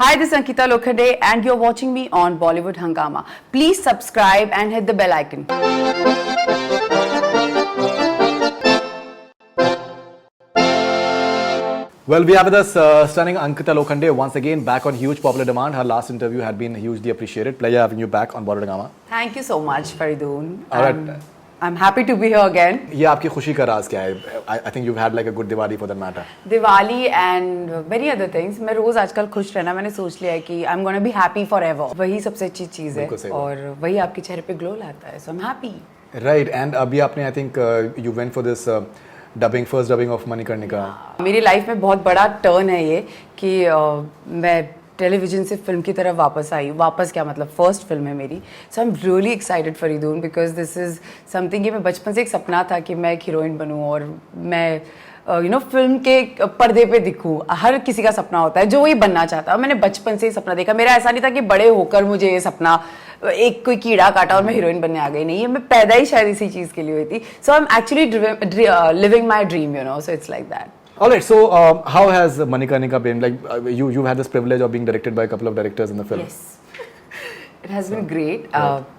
Hi, this is Ankita Lokhande and you're watching me on Bollywood Hungama. Please subscribe and hit the bell icon. Well, we have with us stunning Ankita Lokhande once again back on huge popular demand. Her last interview had been hugely appreciated. Pleasure having you back on Bollywood Hungama. Thank you so much, Faridoon. All right. I'm happy to be here again. ये आपकी खुशी का राज क्या है? I think you've had like a good Diwali for that matter. Diwali and many other things. मैं रोज आजकल खुश रहना मैंने सोच लिया है कि I'm gonna be happy forever. वही सबसे अच्छी चीज है और वही आपके चेहरे पे ग्लो लाता है. So I'm happy. Right. And अभी आपने I think you went for this first dubbing of Manikarnika. मेरी लाइफ में बहुत बड़ा टर्न है ये कि मैं टेलीविजन से फिल्म की तरफ वापस आई. वापस क्या मतलब फर्स्ट फिल्म है मेरी. So I am really excited Faridoon because this is something कि मैं बचपन से एक सपना था कि मैं एक हीरोइन बनूं और मैं फिल्म के पर्दे पे दिखूं. हर किसी का सपना होता है जो वही बनना चाहता है. मैंने बचपन से ही सपना देखा. मेरा ऐसा नहीं था कि बड़े होकर मुझे ये सपना एक कोई कीड़ा काटा और मैं हीरोइन बनने आ गई. नहीं, मैं पैदा ही शायद इसी चीज़ के लिए हुई थी. So I am actually living my dream so it's like that. All right, so how has Manikarnika been? Like you've had this privilege of being directed by a couple of directors in the film. Yes, it has been great.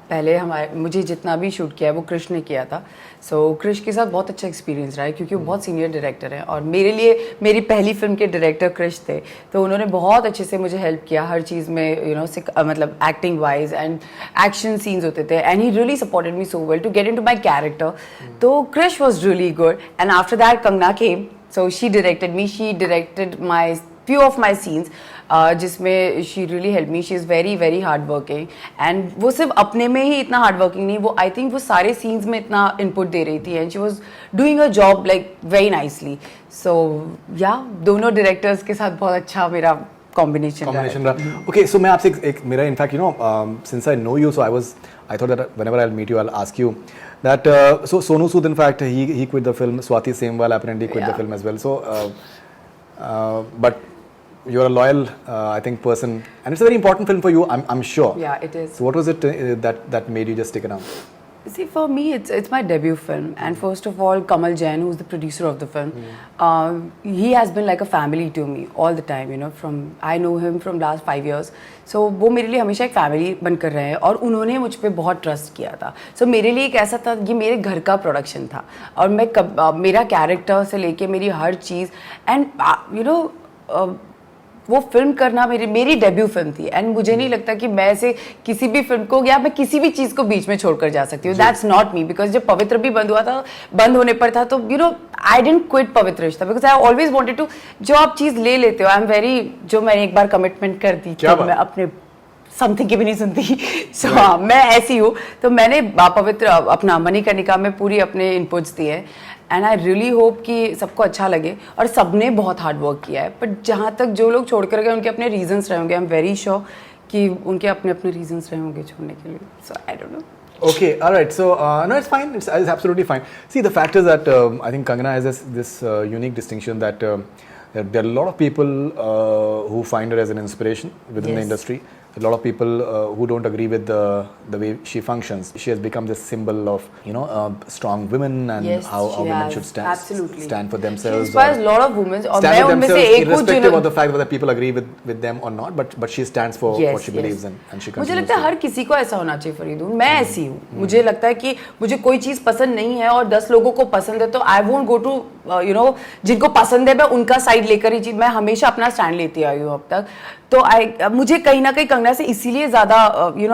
पहले मुझे जितना भी shoot किया है वो कृष ने किया था. सो कृष के साथ बहुत अच्छा एक्सपीरियंस रहा है क्योंकि वो बहुत सीनियर डायरेक्टर हैं और मेरे लिए मेरी पहली फिल्म के डायरेक्टर कृष थे. तो उन्होंने बहुत अच्छे से मुझे हेल्प किया हर चीज़ में मतलब acting wise and action scenes होते थे and he really supported me so well to get into my character. तो Krish was really good and after that Kangana came. So she directed me. She directed few of my scenes, जिसमें she really helped me. She is very very hard working and वो सिर्फ अपने में ही इतना hard working नहीं, वो I think वो सारे scenes में इतना input दे रही थी and she was doing her job like very nicely. So yeah, दोनों directors के साथ बहुत अच्छा मेरा combination रहा. Okay, so मैं आपसे एक मेरा in fact since I know you, so I thought that whenever I'll meet you, I'll ask you that so Sonu Sood in fact he quit the film. Swati Semwal apparently quit the film as well. So but you're a loyal I think person and it's a very important film for you. I'm sure. Yeah, it is. So what was it that made you just stick around? See, for me, it's my debut film, and first of all, Kamal Jain, who's the producer of the film, he has been like a family to me all the time. From I know him from last 5 years, so वो मेरे लिए हमेशा एक family बनकर रहे हैं और उन्होंने मुझ पे बहुत ट्रस्ट किया था. So मेरे लिए एक ऐसा था ये मेरे घर का प्रोडक्शन था और मैं मेरा कैरेक्टर से लेके मेरी हर चीज़ एंड वो फिल्म करना मेरी डेब्यू फिल्म थी एंड मुझे नहीं लगता कि मैं ऐसे किसी भी फिल्म को या मैं किसी भी चीज़ को बीच में छोड़कर जा सकती हूँ. दैट्स नॉट मी बिकॉज जब पवित्र भी बंद होने पर था तो I didn't quit Pavitra Rishta because I always wanted to. जो आप चीज़ ले लेते हो आई एम वेरी जो मैंने एक बार कमिटमेंट कर दी कि मैं अपने समथिंग की भी नहीं सुनती. सो हाँ, मैं ऐसी हूँ. तो मैंने पवित्र अपना मणिकर्णिका में पूरी अपने इनपुट्स दिए एंड आई रियली होप कि सबको अच्छा लगे और सबने बहुत हार्ड वर्क किया है. बट जहाँ तक जो लोग छोड़ कर गए उनके अपने रीजंस रहे होंगे. आई एम वेरी श्योर कि उनके अपने अपने रीजंस रहे होंगे छोड़ने के लिए. So I don't know. Okay, all right. So no, it's fine. It's absolutely fine. See, the fact is that I think Kangana has this unique distinction that there are a lot of people who find her as an inspiration within the industry. A lot of people who don't agree with the way she functions. She has become this symbol of strong women and how women should stand for themselves. She inspires a lot of women. और मैं उनमें से एक हूँ irrespective of the fact whether people agree with them or not, but she stands for what she believes in and she continues. मुझे लगता है हर किसी को ऐसा होना चाहिए फरीदून. मैं ऐसी हूँ. मुझे लगता है कि मुझे कोई चीज़ पसंद नहीं है और 10 लोगों को पसंद है तो आई वोंट गो टू जिनको पसंद है मैं उनका साइड लेकर ही मैं हमेशा अपना स्टैंड लेती आई हूँ अब तक. तो मुझे कहीं ना कहीं कंगना से इसीलिए ज़्यादा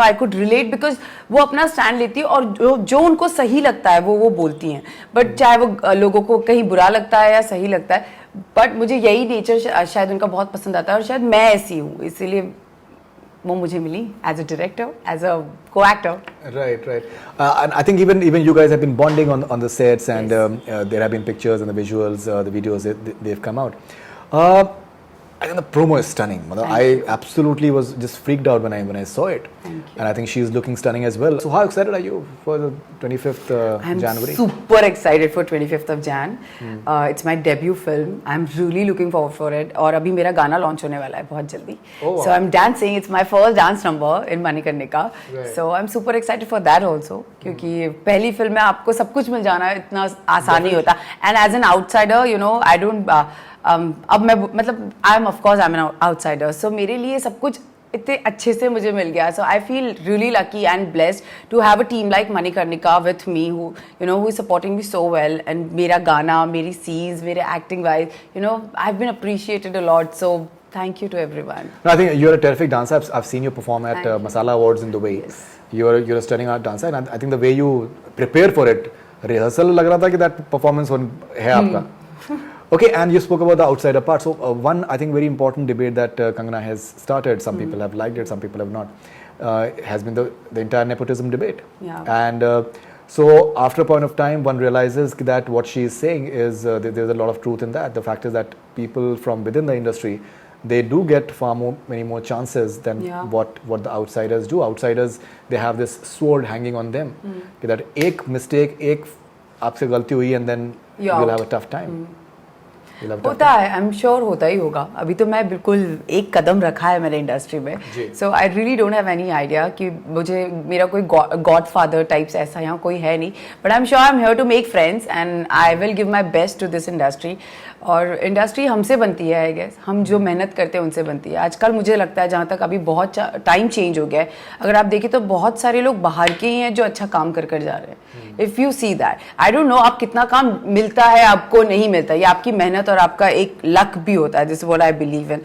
आई कुड रिलेट बिकॉज वो अपना स्टैंड लेती है और जो उनको सही लगता है वो बोलती हैं. बट चाहे वो लोगों को कहीं बुरा लगता है या सही लगता है बट मुझे यही नेचर शायद उनका बहुत पसंद आता है और शायद मैं ऐसी हूँ इसीलिए वो मुझे मिली as a director as a co-actor. Right. And I think even you guys have been bonding on the sets and there have been pictures and the visuals, the videos they've come out. I think the promo is stunning. I absolutely was just freaked out when I saw it. Thank you. And I think she's looking stunning as well. So how excited are you for the 25th January? I'm super excited for 25th of Jan. It's my debut film. I'm really looking forward for it. और अभी मेरा गाना launch होने वाला है बहुत जल्दी. Oh, wow. So I'm dancing. It's my first dance number in Manikarnika. Right. So I'm super excited for that also. क्योंकि पहली फिल्म में आपको सब कुछ मिल जाना इतना आसान नहीं होता. And as an outsider, I don't अब मैं मतलब I am of course I am an outsider, so मेरे लिए सब कुछ इतने अच्छे से मुझे मिल गया. So I feel really lucky and blessed to have a team like Manikarnika with me who you know who is supporting me so well. And मेरा गाना, मेरी सीन्स, मेरे acting wise you know I have been appreciated a lot. So thank you to everyone. No, I think you're a terrific dancer. I've seen you perform at Masala Awards in Dubai. Yes. You're a stunning art dancer, and I think the way you prepare for it, rehearsal लग रहा था कि that performance है आपका. Okay, and you spoke about the outsider part. So one, I think, very important debate that Kangana has started. Some people have liked it, some people have not. Has been the entire nepotism debate. Yeah. And so after a point of time, one realizes that what she is saying is there's a lot of truth in that. The fact is that people from within the industry, they do get many more chances than what the outsiders do. Outsiders, they have this sword hanging on them. That एक mistake, एक आपसे गलती हुई, and then you'll have a tough time. होता है, आई am sure होता ही होगा. अभी तो मैं बिल्कुल एक कदम रखा है मैंने इंडस्ट्री में. So I really don't have any idea कि मुझे मेरा कोई गॉड फादर टाइप्स ऐसा यहाँ कोई है नहीं. But I am sure I am here to make friends and I will give my best to this industry. और इंडस्ट्री हमसे बनती है, आई गेस हम जो मेहनत करते हैं उनसे बनती है. आजकल मुझे लगता है जहाँ तक अभी बहुत टाइम चेंज हो गया है, अगर आप देखें तो बहुत सारे लोग बाहर के ही हैं जो अच्छा काम कर कर जा रहे हैं. If you see that, I don't no आप कितना काम मिलता है आपको नहीं मिलता, ये आपकी मेहनत और आपका एक लक भी होता है. This is what I believe in.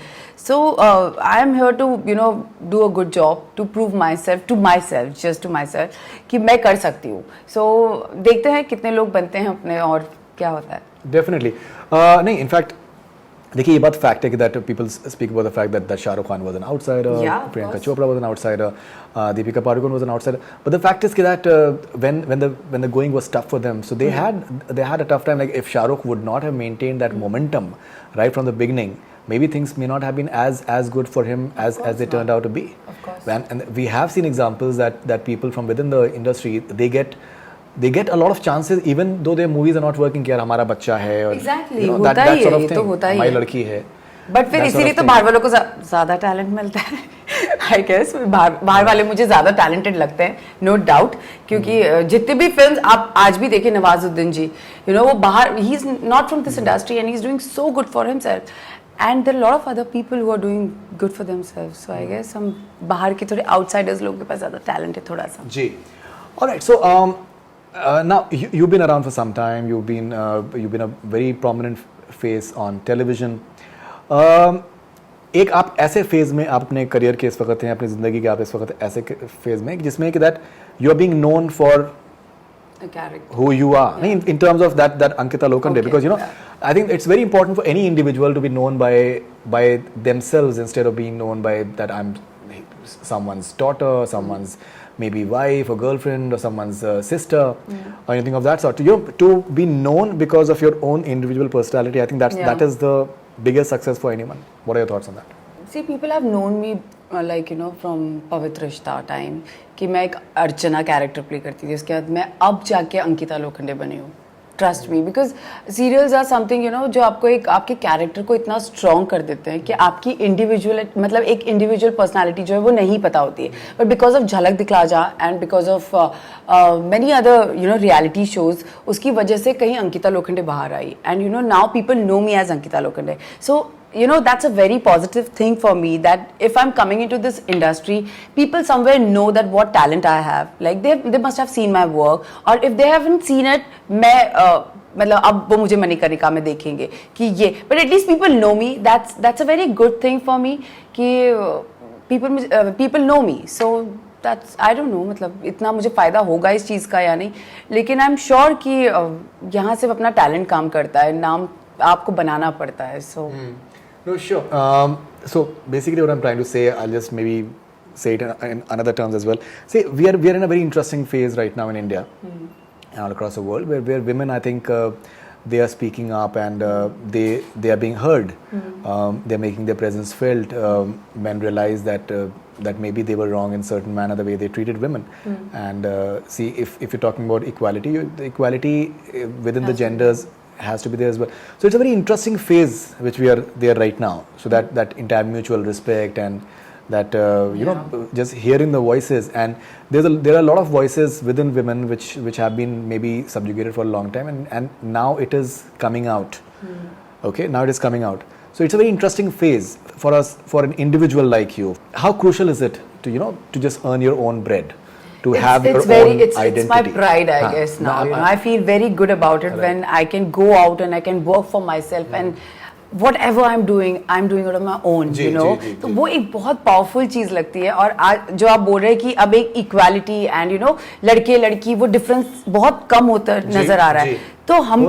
So I am here to you know do a good job, to prove my self to my self, just to my self कि मैं कर सकती हूँ. सो देखते हैं कितने लोग बनते हैं अपने और क्या होता है. डेफिनेटली नहीं, इनफैक्ट देखिए ये बात फैक्ट है कि that people speak about the fact that Shahrukh Khan was an outsider, Priyanka Chopra was an outsider, Deepika Padukone was an outsider. But the fact is कि that when the going was tough for them, so they had a tough time. Like if Shahrukh would not have maintained that momentum right from the beginning, maybe things may not have been as good for him as they turned out to be. Of course. And we have seen examples that people from within the industry, they get a lot of chances even though their movies are not working. कि यार हमारा बच्चा है और exactly, होता ही है, तो होता ही है, हमारी लड़की है. बट फिर इसीलिए तो बाहर वालों को ज्यादा टैलेंट मिलता है. आई गेस बाहर वाले मुझे ज्यादा टैलेंटेड लगते हैं, नो डाउट. क्योंकि जितने भी फिल्म्स आप आज भी देखें, नवाजुद्दीन जी यू नो वो बाहर, he is not from this industry and he is doing so good for himself. And there are lot of other people who are doing good for themselves. So I guess हम बाहर के थोड़े outsiders लोगों के पास ज्यादा talent है थोड़ा सा. जी. Alright, so now you've been around for some time. You've been a very prominent face on television. एक आप ऐसे फेज में आप अपने करियर के इस वक्त हैं, अपनी ज़िंदगी के आप इस वक्त ऐसे फेज में जिसमें कि that you are being known for who you are. Yeah. In terms of that Ankita Lokande, okay, because you know, yeah, I think it's very important for any individual to be known by themselves instead of being known by that I'm someone's daughter, someone's maybe wife or girlfriend or someone's sister or anything of that sort. To be known because of your own individual personality, I think that is the biggest success for anyone. What are your thoughts on that? See, people have known me like you know from पवित्र रिश्ता time कि मैं एक अर्चना character play करती थी. उसके बाद मैं अब जाके अंकिता लोखंडे बनी हूँ. Trust me, because serials are something you know जो आपको एक आपके कैरेक्टर को इतना स्ट्रॉन्ग कर देते हैं कि आपकी इंडिविजुअल मतलब एक इंडिविजुअल पर्सनालिटी जो है वो नहीं पता होती है. But because of Jhalak Dikhla Jaa and because of many other you know reality shows, उसकी वजह से कहीं अंकिता लोखंडे बाहर आई. And you know now people know me as Ankita Lokhande. So you know that's a very positive thing for me, that if I'm coming into this industry, people somewhere know that what talent I have. Like they must have seen my work, or if they haven't seen it, मैं मतलब अब वो मुझे मणिकर्णिका में देखेंगे कि ये, but at least people know me. That's a very good thing for me कि people know me. So that's I don't know मतलब इतना मुझे फ़ायदा होगा इस चीज़ का या नहीं, लेकिन आई एम श्योर कि यहाँ सिर्फ अपना टैलेंट काम करता है, नाम आपको बनाना पड़ता है. So No, sure. So basically what I'm trying to say, I'll just maybe say it in another terms as well. See, we are in a very interesting phase right now in India and all across the world where women, I think, they are speaking up and they are being heard. They are making their presence felt. Men realize that maybe they were wrong in certain manner the way they treated women. And see, if you're talking about equality, the equality within the genders has to be there as well. So it's a very interesting phase which we are there right now. So that entire mutual respect and that you know, just hearing the voices, and there are a lot of voices within women which have been maybe subjugated for a long time, and now it is coming out. Okay, now it is coming out. So it's a very interesting phase for us, for an individual like you. How crucial is it to, you know, to just earn your own bread, to have your own identity? It's my pride, I guess. Now, you know, I feel very good about it when I can go out and I can work for myself and whatever I'm doing it on my own, you know. तो वो एक बहुत powerful चीज लगती है. और आज जो आप बोल रहे हैं कि अब एक इक्वालिटी एंड यू नो लड़के लड़की वो डिफरेंस बहुत कम होता नजर आ रहा है. तो हम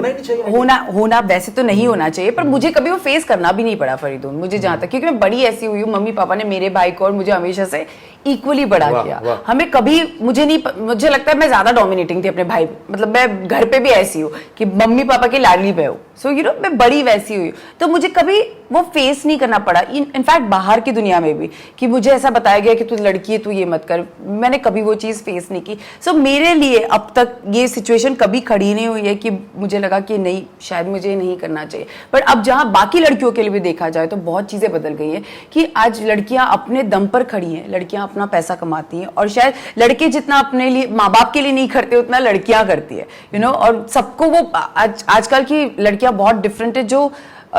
होना वैसे तो नहीं होना चाहिए, पर मुझे कभी वो फेस करना भी नहीं पड़ा फरीदून, मुझे जहाँ तक, क्योंकि मैं बड़ी ऐसी हुई हूँ, मम्मी पापा ने मेरे भाई को और मुझे हमेशा से इक्वली बड़ा किया. हमें कभी मुझे लगता है मैं ज्यादा डोमिनेटिंग थी अपने भाई, मतलब मैं घर पे भी ऐसी हूँ कि मम्मी पापा की लाडली पे हूँ. सो यू नो मैं बड़ी वैसी हुई, तो मुझे कभी वो फेस नहीं करना पड़ा. इनफैक्ट बाहर की दुनिया में भी कि मुझे ऐसा बताया गया कि तू लड़की है, तू ये मत कर, मैंने कभी वो चीज फेस नहीं की. सो मेरे लिए अब तक ये सिचुएशन कभी खड़ी नहीं हुई है कि मुझे लगा कि नहीं शायद मुझे नहीं करना चाहिए. पर अब जहां बाकी लड़कियों के लिए भी देखा जाए तो बहुत चीजें बदल गई हैं कि आज लड़कियां अपने दम पर खड़ी हैं, लड़कियां अपना पैसा कमाती हैं, और शायद लड़के जितना अपने लिए माँ बाप के लिए नहीं करते उतना लड़कियां करती है, यू नो. और सबको वो आजकल की लड़कियां बहुत डिफरेंट है, जो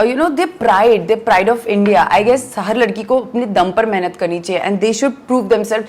you know the pride of India. I guess हर लड़की को अपने दम पर मेहनत करनी चाहिए and they should prove themselves,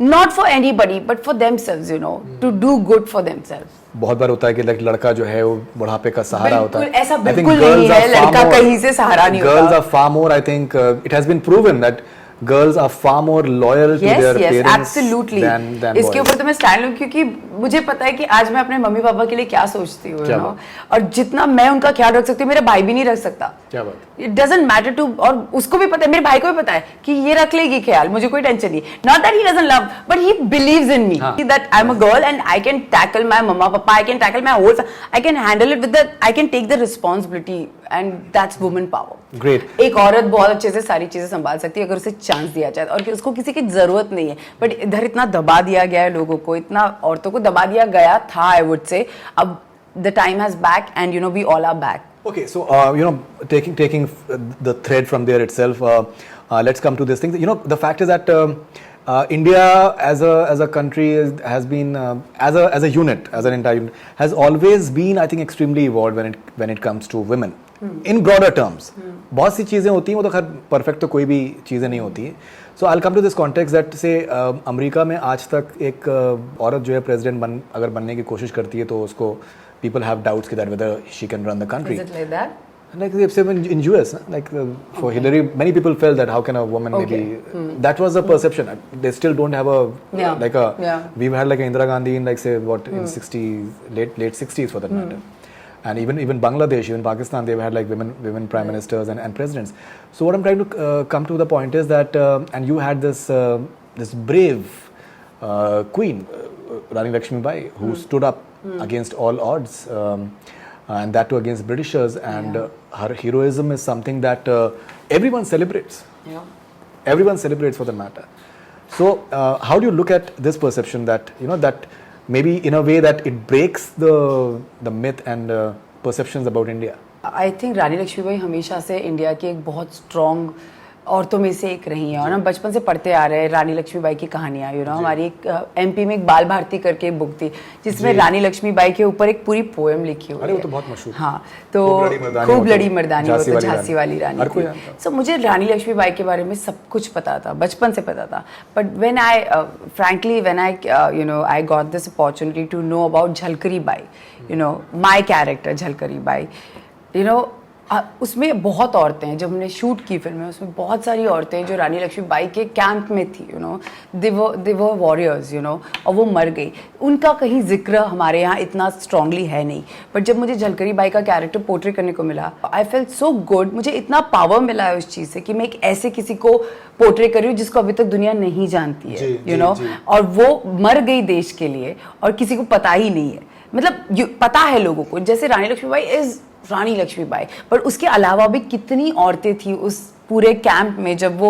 not for anybody but for themselves, you know, to do good for themselves. बहुत बार होता है कि लड़का जो है वो बुढ़ापे का सहारा होता है. ऐसा बिल्कुल नहीं है, लड़का कहीं से सहारा नहीं होता. Girls are far more, I think it has been proven that girls are far more loyal to their parents absolutely. than इसके ऊपर तो मैं स्टैंड लूं, क्योंकि मुझे पता है कि आज मैं अपने मम्मी पापा के लिए क्या सोचती हूँ, और जितना मैं उनका ख्याल रख सकती हूँ मेरा भाई भी नहीं रख सकता. क्या बात. It doesn't matter to, और उसको भी पता है, मेरे भाई को भी पता है कि ये रख लेगी ख्याल, मुझे कोई टेंशन नहीं. Not that he doesn't love, but he believes in me that I'm a girl and I can tackle my mama papa, I can tackle my whole, I can handle it with the, I can take the responsibility, and that's woman power. Great. एक औरत बहुत अच्छे से सारी चीजें संभाल सकती है अगर उसे चांस दिया जाए, और कि उसको किसी की जरूरत नहीं है. बट इधर इतना दबा दिया गया है लोगों को, इतना औरतों को दबा दिया गया था, आई वुड से. अब the time has back and you know we all are back. Okay, so you know, taking the thread from there itself, let's come to this thing. You know, the fact is that India as a country has been as a unit, as an entire unit, has always been, I think, extremely evolved when it comes to women. In broader terms, बहुत सी चीज़ें होती हैं, वो तो खैर perfect तो कोई भी चीज़ें नहीं होती हैं. So I'll come to this context that say America में आज तक एक औरत जो है प्रेसिडेंट अगर बनने की कोशिश करती है तो उसको people have doubts that whether she can run the country. Is it like that? Like they've said in US, like for Hillary, many people felt that how can a woman maybe that was the perception. They still don't have a we've had like Indira Gandhi in like say what in 60s late 60s for that matter, and even Bangladesh, even Pakistan, they've had like women prime ministers and presidents. So what I'm trying to come to the point is that and you had this brave queen, Rani Lakshmibai, who stood up against all odds, and that too against Britishers, and her heroism is something that everyone celebrates. Everyone celebrates for the matter. So how do you look at this perception that, you know, that maybe in a way that it breaks the myth and perceptions about India? I think रानी लक्ष्मीबाई हमेशा से India की एक बहुत strong औरतों में से एक रही हैं, और हम बचपन से पढ़ते आ रहे हैं रानी लक्ष्मीबाई की कहानियाँ. यू नो हमारी एक एमपी में एक बाल भारती करके एक बुक थी जिसमें रानी लक्ष्मीबाई के ऊपर एक पूरी पोएम लिखी हुई है. वो तो बहुत मशहूर. हाँ, तो खूब लड़ी मर्दानी वो तो झांसी वाली रानी थी. सो मुझे रानी लक्ष्मीबाई के बारे में सब कुछ पता था, बचपन से पता था. But when I frankly when I you know I got this opportunity to know about Jhalkari Bai, you know my character Jhalkari Bai, you know उसमें बहुत औरतें हैं. जब हमने शूट की फिल्म में उसमें बहुत सारी औरतें जो रानी लक्ष्मीबाई के कैंप में थी, you know they were warriors, you know, और वो मर गई. उनका कहीं जिक्र हमारे यहाँ इतना स्ट्रांगली है नहीं. बट जब मुझे झलकरी बाई का कैरेक्टर पोर्ट्रे करने को मिला, आई फेल्ट सो गुड. मुझे इतना पावर मिला है उस चीज़ से कि मैं एक ऐसे किसी को पोर्ट्रे कर रही हूँ जिसको अभी तक दुनिया नहीं जानती है, यू नो, और वो मर गई देश के लिए और किसी को पता ही नहीं है. मतलब पता है लोगों को, जैसे रानी लक्ष्मीबाई इज रानी लक्ष्मीबाई, पर उसके अलावा भी कितनी औरतें थी उस पूरे कैंप में. जब वो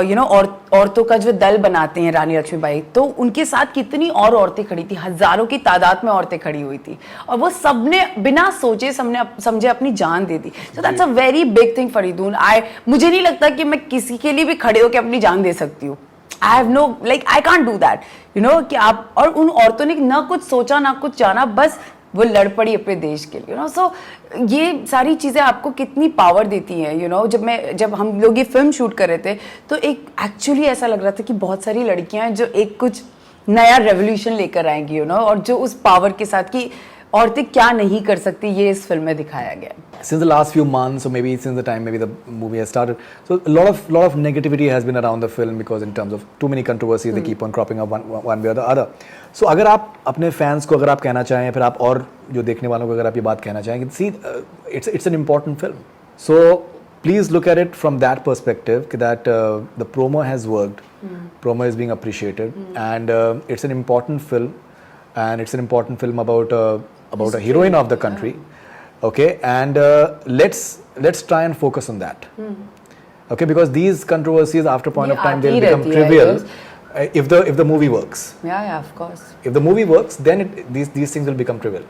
यू नो औरतों का जो दल बनाते हैं रानी लक्ष्मीबाई, तो उनके साथ कितनी और औरतें खड़ी थी, हजारों की तादाद में औरतें खड़ी हुई थी, और वो सबने बिना सोचे समझे अपनी जान दे दी. So that's a very big thing Faridoon. मुझे नहीं लगता कि मैं किसी के लिए भी खड़े होकर अपनी जान दे सकती हूँ. I have know like I can't do that, you know, कि आप और उन औरतों ने ना कुछ सोचा ना कुछ जाना, बस वो लड़ पड़ी अपने देश के लिए, सो ये सारी चीज़ें आपको कितनी पावर देती हैं, जब हम लोग ये फिल्म शूट कर रहे थे तो एक एक्चुअली ऐसा लग रहा था कि बहुत सारी लड़कियां हैं जो एक कुछ नया रेवोल्यूशन लेकर आएंगी, और जो उस पावर के साथ कि औरतें क्या नहीं कर सकती, ये इस फिल्म में दिखाया गया. Since the last few months, or maybe since the time maybe the movie has started, so a lot of negativity has been around the film because in terms of too many controversies, they keep on cropping up one way or the other. So अगर आप अपने fans को अगर आप कहना चाहें, फिर आप और जो देखने वालों को अगर आप ये बात कहना चाहें, see, it's an important film. So please look at it from that perspective, that the promo has worked, promo is being appreciated, and it's an important film, and it's an important film about a heroine of the country. Okay, and let's try and focus on that. Okay, because these controversies after a point of time they'll become trivial if the movie works. Yeah, of course. If the movie works, then these things will become trivial.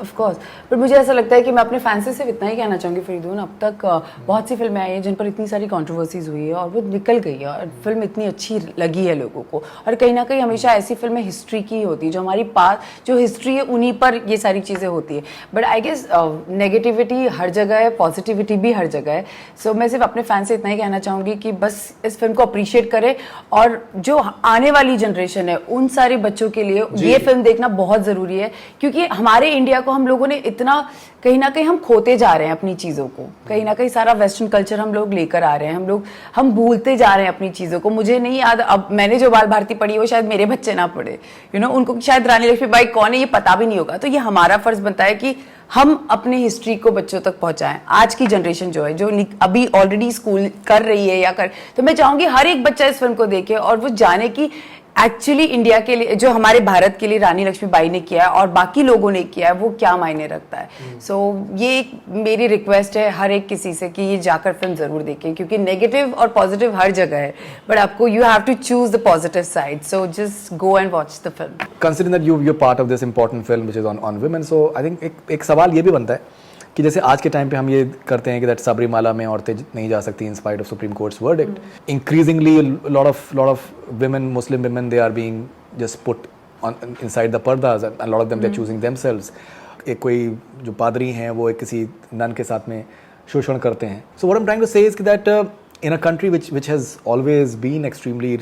Of course, पर मुझे ऐसा लगता है कि मैं अपने fans से सिर्फ इतना ही कहना चाहूँगी फरीदून, अब तक बहुत सी फिल्में आई हैं जिन पर इतनी सारी कंट्रोवर्सीज हुई है और वो निकल गई है और फिल्म इतनी अच्छी लगी है लोगों को, और कहीं ना कहीं हमेशा ऐसी फिल्में हिस्ट्री की होती है, जो हमारी पास जो हिस्ट्री है उन्हीं पर ये सारी चीज़ें होती है. बट आई गेस नेगेटिविटी हर जगह है, पॉजिटिविटी भी हर जगह है. सो मैं सिर्फ अपने फैंस से इतना ही कहना चाहूँगी कि बस इस फिल्म को अप्रिशिएट करें, और जो आने वाली जनरेशन है उन सारे बच्चों के लिए ये फिल्म देखना बहुत ज़रूरी है, क्योंकि हमारे इंडिया को हम लोगों ने इतना कहीं ना कहीं हम खोते जा रहे हैं अपनी चीज़ों को, कहीं ना कहीं सारा वेस्टर्न कल्चर हम लोग लेकर आ रहे हैं, हम भूलते जा रहे हैं अपनी चीज़ों को. मुझे नहीं याद, अब मैंने जो बाल भारती पढ़ी वो शायद मेरे बच्चे ना पढ़े, उनको शायद रानी लक्ष्मीबाई कौन है ये पता भी नहीं होगा. तो ये हमारा फर्ज बनता है कि हम अपनी हिस्ट्री को बच्चों तक पहुंचाएं. आज की जनरेशन जो है, जो अभी ऑलरेडी स्कूल कर रही है तो मैं चाहूंगी हर एक बच्चा इस फिल्म को देखे और वो जाने की एक्चुअली इंडिया के लिए, जो हमारे भारत के लिए रानी लक्ष्मीबाई ने किया है और बाकी लोगों ने किया है, वो क्या मायने रखता है. सो ये एक मेरी रिक्वेस्ट है हर एक किसी से कि ये जाकर फिल्म जरूर देखें, क्योंकि नेगेटिव और पॉजिटिव हर जगह है, बट आपको you have to choose the positive side. So just go and watch the film. Considering that you're part of this important film which is on women, so I think एक सवाल ये भी बनता है कि जैसे आज के टाइम पे हम ये करते हैं कि दैट सबरीमाला में औरतें नहीं जा सकती in spite of supreme courts verdict. Increasingly lot of women, Muslim women, they are being just put on inside the pardas, and a lot of them they're choosing themselves. एक कोई जो पादरी हैं वो एक किसी नन के साथ में शोषण करते हैं. So what I'm trying to say is that in a country which has always been extremely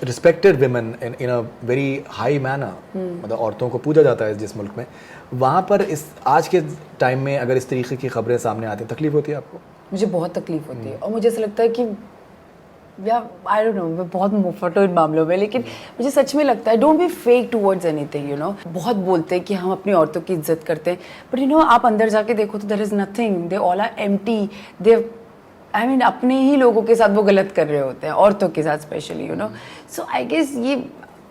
respected women in a very high manner, मतलब औरतों को पूजा जाता है जिस मुल्क में, वहाँ पर इस आज के टाइम में अगर इस तरीके की खबरें सामने आती हैं, तकलीफ होती है आपको? मुझे बहुत तकलीफ होती है, और मुझे ऐसा लगता है कि आई डोंट नो, मैं बहुत मुफट हूँ इन मामलों में, लेकिन मुझे सच में लगता है don't be fake towards anything. बहुत बोलते हैं कि हम अपनी औरतों की इज्जत करते हैं, बट आप अंदर जाके देखो तो there is nothing, they all are empty. They अपने ही लोगों के साथ वो गलत कर रहे होते हैं, औरतों के साथ स्पेशली. सो आई गेस ये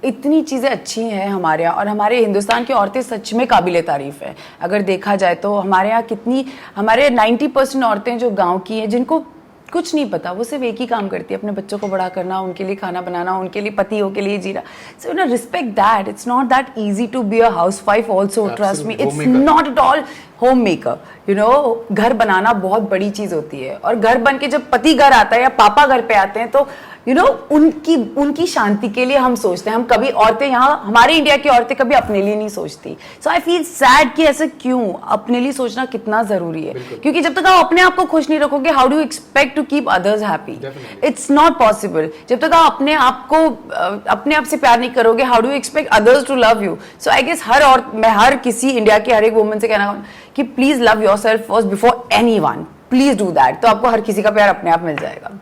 इतनी चीज़ें अच्छी हैं हमारे यहाँ, और हमारे हिंदुस्तान की औरतें सच में काबिले तारीफ़ है. अगर देखा जाए तो हमारे यहाँ हमारे 90% औरतें जो गांव की हैं, जिनको कुछ नहीं पता, वो सिर्फ एक ही काम करती है, अपने बच्चों को बड़ा करना, उनके लिए खाना बनाना, उनके लिए पतियों के लिए जीना. So respect that. It's not that easy to be a housewife also, trust me. It's not at all homemaker. घर बनाना बहुत बड़ी चीज होती है, और घर बन के जब पति घर आता है या पापा घर पे आते हैं तो उनकी शांति के लिए हम सोचते हैं. हम कभी औरतें यहाँ, हमारे इंडिया की औरतें कभी अपने लिए नहीं सोचती. सो आई फील सैड कि ऐसे क्यों, अपने लिए सोचना कितना जरूरी है, क्योंकि जब तक आप अपने आप को खुश नहीं रखोगे, how do you expect to keep others happy? It's not possible. जब तक आप अपने आप से प्यार नहीं करोगे, how do you expect others to love you? So I guess मैं हर किसी इंडिया की हर एक वुमन से कहना कि please love yourself first before anyone. Please do that. तो आपको हर किसी का प्यार अपने आप मिल जाएगा.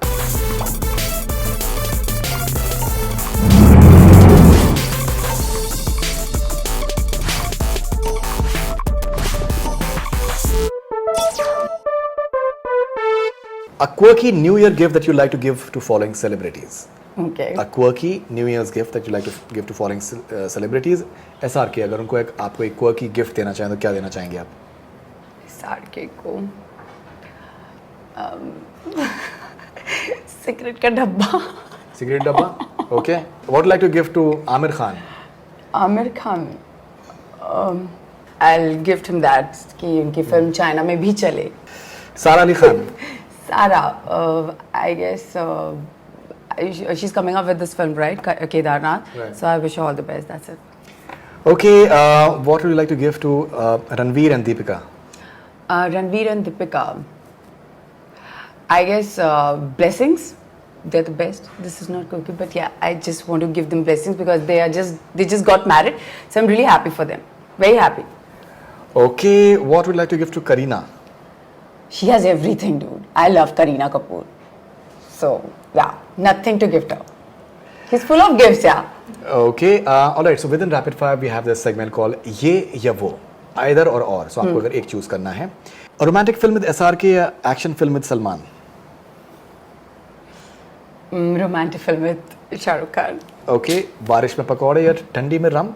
A quirky New Year gift that you like to give to following celebrities. Okay. A quirky New Year's gift that you like to give to following celebrities. SRK, अगर उनको आपको एक quirky gift देना चाहें तो क्या देना चाहेंगे आप? SRK को सिगरेट का डब्बा. सिगरेट डब्बा? Okay. What would you like to give to Amir Khan? Amir Khan. I'll gift him that कि उनकी फिल्म चाइना में भी चले. Sara Ali Khan. Sara, I guess she's coming up with this film, right? Kedarnath. Right. So I wish her all the best. That's it. Okay, what would you like to give to Ranveer and Deepika? Ranveer and Deepika. I guess blessings. They're the best. This is not cookie, but yeah, I just want to give them blessings because they just got married. So I'm really happy for them. Very happy. Okay, what would you like to give to Kareena? She has everything, dude. I love Kareena Kapoor. So yeah, nothing to gift her. He's full of gifts, yeah. Okay, all right. So within rapid fire, we have this segment called ये या वो, either or. So आपको अगर एक choose करना है. A romantic film with SRK या action film with Salman? Romantic film with Shah Rukh Khan. Okay, बारिश में पकौड़े या ठंडी में रम?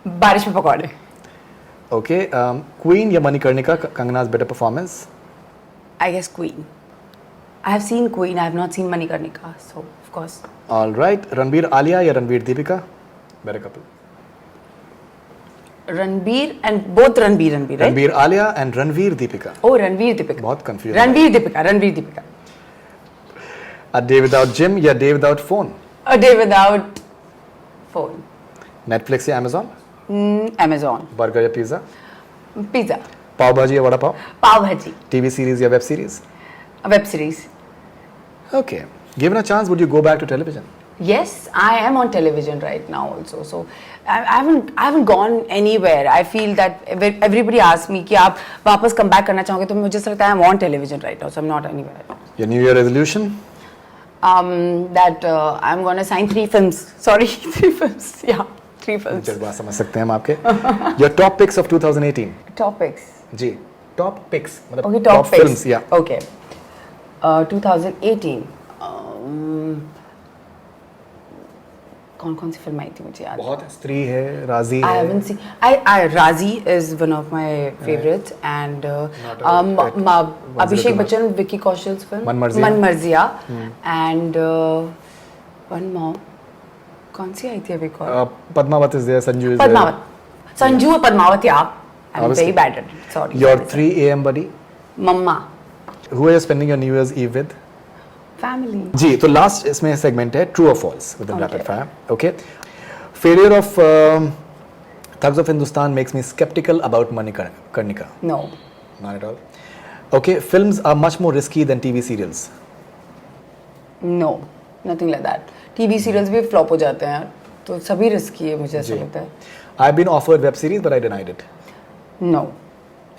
बारिश में पकौड़े. Okay, Queen या Manikarnika, Kangana's better performance? I guess Queen. I have seen Queen. I have not seen Manikarnika, so of course. All right, Ranveer Alia या Ranveer Deepika? Better couple. Ranveer and both Ranveer, right? Ranveer Alia and Ranveer Deepika. Oh, Ranveer Deepika. बहुत confused. Ranveer Deepika. A day without gym या day without phone? A day without phone. Netflix या Amazon? Amazon. Burger या pizza? Pizza. पाव भाजी या vada pav? Pav Bhaji. TV series या web series? A web series. Okay. Given a chance, would you go back to television? Yes, I am on television right now also. So I haven't gone anywhere. I feel that everybody asks me कि आप वापस come back करना चाहोगे तो मुझे ऐसा लगता है I'm on television right now, so I'm not anywhere. Your New Year resolution? That I'm gonna sign 3 films. Sorry, 3 films. Yeah, 3 films. जज्बा समझ सकते हैं हम आपके. Your top picks of 2018? Topics. Ji. Top picks. मतलब Okay, top picks. films. Yeah. Okay. 2018. कौन सी film आई थी मुझे याद? बहुत है. स्त्री है, राजी I है. haven't seen. Razi is one of my favorites, and Abhishek Bachchan, Vicky Kaushal's film. मन मर्जिया. मन मर्जिया, and one more. कौन सी आई थी अभी कौन? Padmavat is there. Sanju is there. Padmaavat. Sanju और Padmaavat, yeah. I'm Obviously. very bad at it. Sorry. Your 3 a.m. buddy? Mama. Who are you spending your New Year's Eve with? Family. जी, तो last इसमें segment है true और false with in Okay. Rapid fire. Okay. Failure of thugs of Hindustan makes me skeptical about Manikarnika. No. Not at all. Okay, films are much more risky than TV serials. No. Nothing like that. TV serials भी flop हो जाते हैं यार. तो सभी risky है मुझे ऐसा जी. लगता है. I've been offered web series but I denied it. No.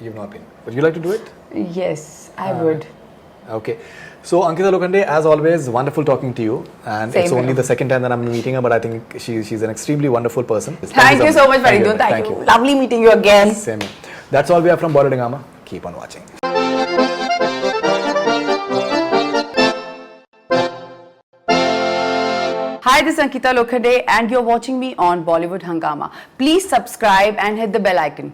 You've not been. Would you like to do it? Yes, I would. Okay. So Ankita Lokhande, as always, wonderful talking to you. And Same it's only here. the second time that I'm meeting her, but I think she's an extremely wonderful person. Thank you so much, Faridun. Thank you. Lovely meeting you again. Same here. That's all we have from Bollywood Hungama. Keep on watching. Hi, this is Ankita Lokhande and you're watching me on Bollywood Hungama. Please subscribe and hit the bell icon.